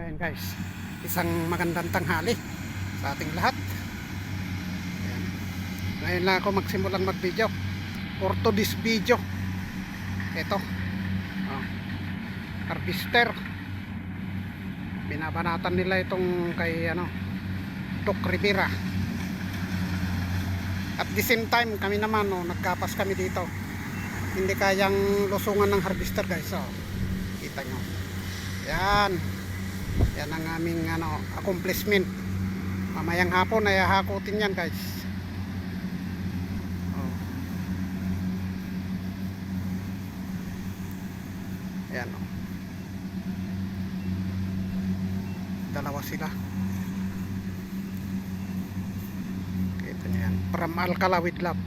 Ayan guys, isang magandang tanghali sa ating lahat. Ayan. Ngayon lang ako magsimulang mag video for to this video. Ito harvester, binabanatan nila itong kay Doc Rivera. At the same time kami naman nagkapas kami dito, hindi kayang lusungan ng harvester guys. Kita nyo yan. Yan ang aming accomplishment. Mamayang hapon ay hahakutin yan guys. Ayan dalawa sila. Kita nyo yan, from Alcala with love.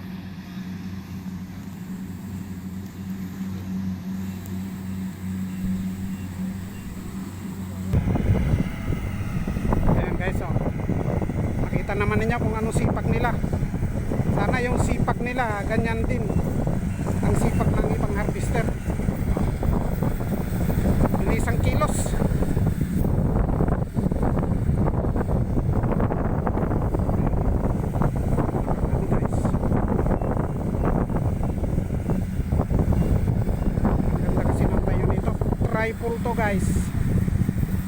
Makita naman niyo kung anong sipak nila. Sana yung sipak nila ganyan din ang sipak ng ibang harvester. Bilisang kilos. Guys, maganda kasi ng tayo nito. Tripod to guys.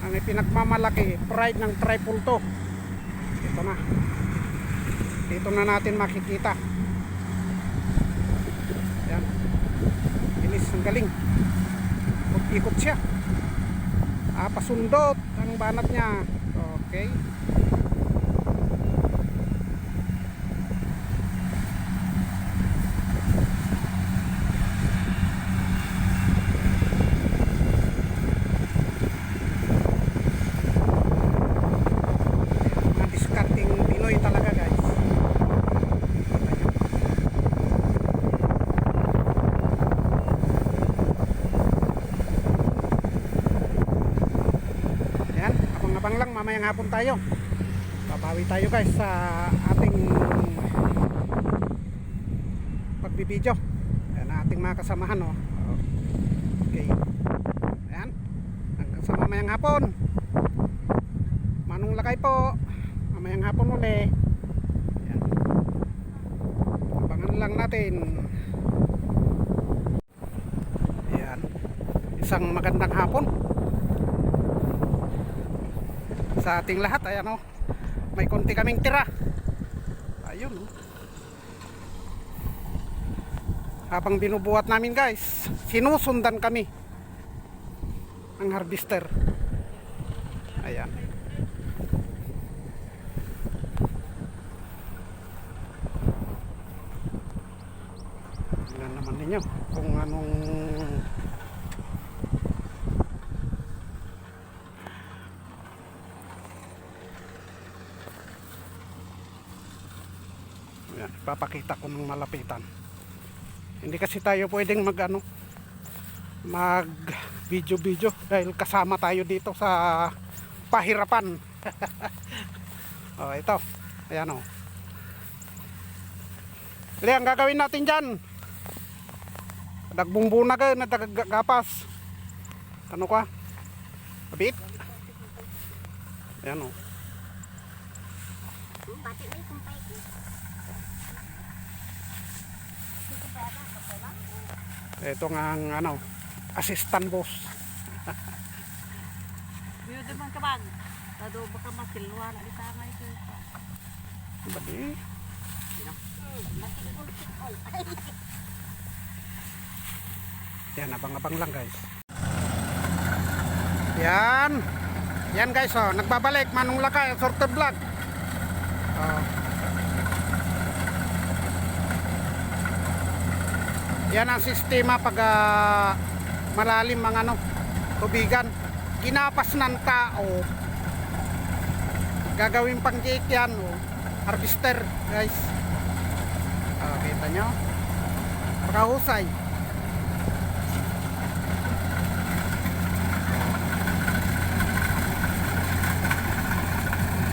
Ang pinagmamalaki, pride ng tripod to. Ito na. Dito na natin makikita. Ayan. Bilis, ang galing. Ikot siya. Pasundot ang banat niya. Okay. Abang lang, mamayang hapon tayo. Babawi tayo guys sa ating pagbibideo. Ayan ating mga kasamahan Okay. Ayan. Hanggang sa mamayang hapon. Manong Lakay po. Mamayang hapon uli. Ayan. Abangan lang natin. Ayan. Isang magandang hapon sa ating lahat. Ayan may konti kaming tira. Ayun habang binubuhat namin guys, sinusundan kami ang harvester. Ayan. Tingnan naman ninyo kung anong papakita ko ng malapitan. Hindi kasi tayo pwedeng mag video dahil kasama tayo dito sa pahirapan. Ito. Ayan ang gagawin natin dyan. Dagbumbu na ka, nadagapas. Ano ka? Abit? Ayan ito nga ang assistant boss. Biyo naman ka bag. Lado baka masilwa na kita nga ito. Bali. Yan, abang-abang lang guys. Yan. Yan guys nagbabalik Manong Lakay sorted vlog. Yan ang sistema pag malalim ang tubigan, kinapas ng tao, gagawin pang gate yan harvester guys. Kita nyo pakahusay.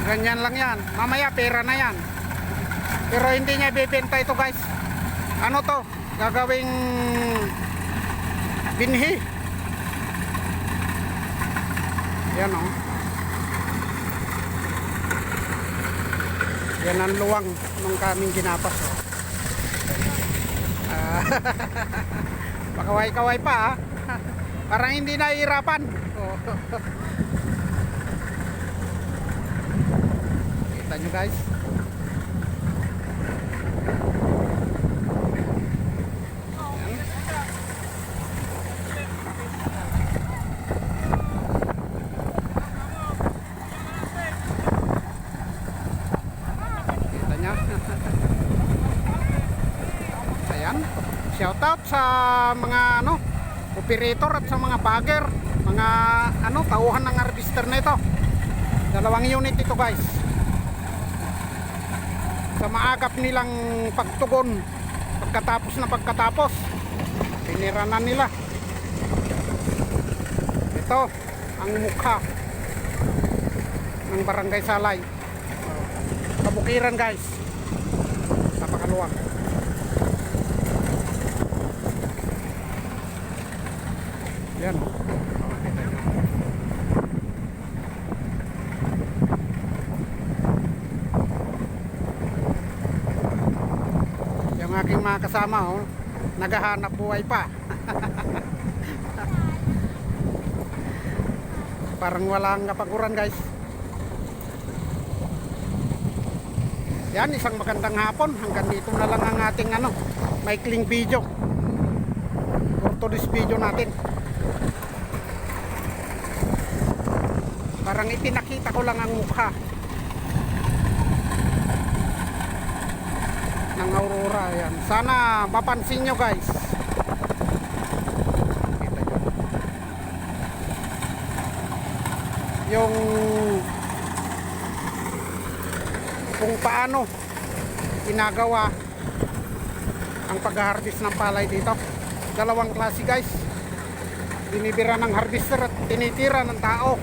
Ganyan lang yan, mamaya pera na yan, pero hindi niya ibebenta ito guys. To gagawing binhi. Yan Yan ang luwang nung kaming ginapas. Oh. Pakaway-kaway pa ah. Parang hindi nahihirapan. Oh. Kita nyo guys. Kita nyo. Ayan. Shoutout sa mga ano, operator at sa mga bagger, mga ano, tauhan ng harvester na ito. 2 unit ito guys. Sa maagap nilang pagtugon, pagkatapos piniranan nila. Ito ang mukha ng Barangay Salay. Kabukiran guys. Napakaluwag. Yan. Kita nyo. Yung aking mga kasama oh, naghahanap buhay pa. Parang walang kapaguran guys. Yan, isang magandang hapon. Hanggang dito na lang ang ating ano, maikling video. For today's video natin. Parang ipinakita ko lang ang mukha ng aurora. Yan. Sana mapansin nyo guys. Kita nyo. Yung kung paano ginagawa ang pag-harvest ng palay dito. 2 klase guys. Binibira ng harvester at tinitira ng tao.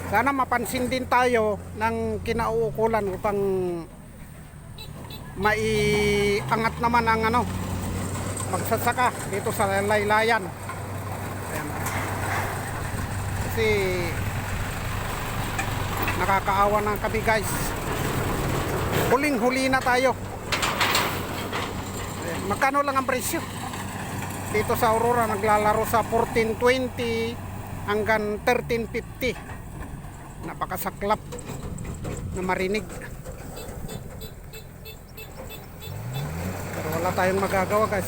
Sana mapansin din tayo ng kinauukulan upang maiangat naman ang ano, magsasaka dito sa laylayan. Ayan. Kasi nakakaawa na kami guys. Huling-huli na tayo. Ayan. Magkano lang ang presyo? Dito sa Aurora naglalaro sa 14.20 hanggang 13.50. Napakasaklap na marinig. Pero wala tayong magagawa guys.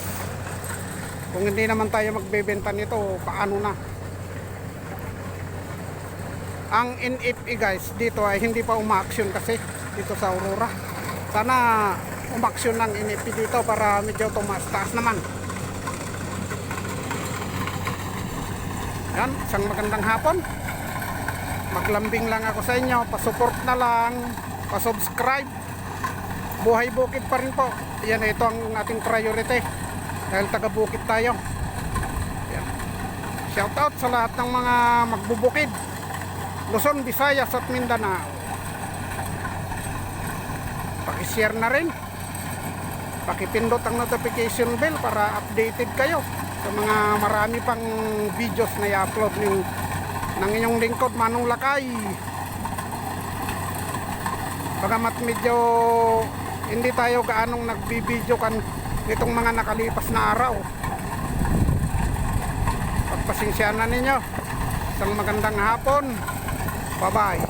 Kung hindi naman tayo magbebenta nito, paano na? Ang NFE guys dito ay hindi pa umaaksyon kasi dito sa Aurora. Sana umaksyon ng NFE dito para medyo tumaas-taas naman. Yan, isang magandang hapon. Maglambing lang ako sa inyo, pa-support na lang, pa-subscribe. Buhay bukid pa rin po. Yan, ito ang ating priority dahil taga-bukid tayo. Yan. Shoutout sa lahat ng mga magbubukid, Luzon, Visayas at Mindanao. Paki-share na rin, pakipindot ang notification bell para updated kayo sa mga marami pang videos na i-upload ng inyong lingkod, Manong Lakay. Bagamat medyo hindi tayo gaanong nagbibideo kan nitong mga nakalipas na araw, pagpasensyahan na ninyo. Isang magandang hapon. Bye bye.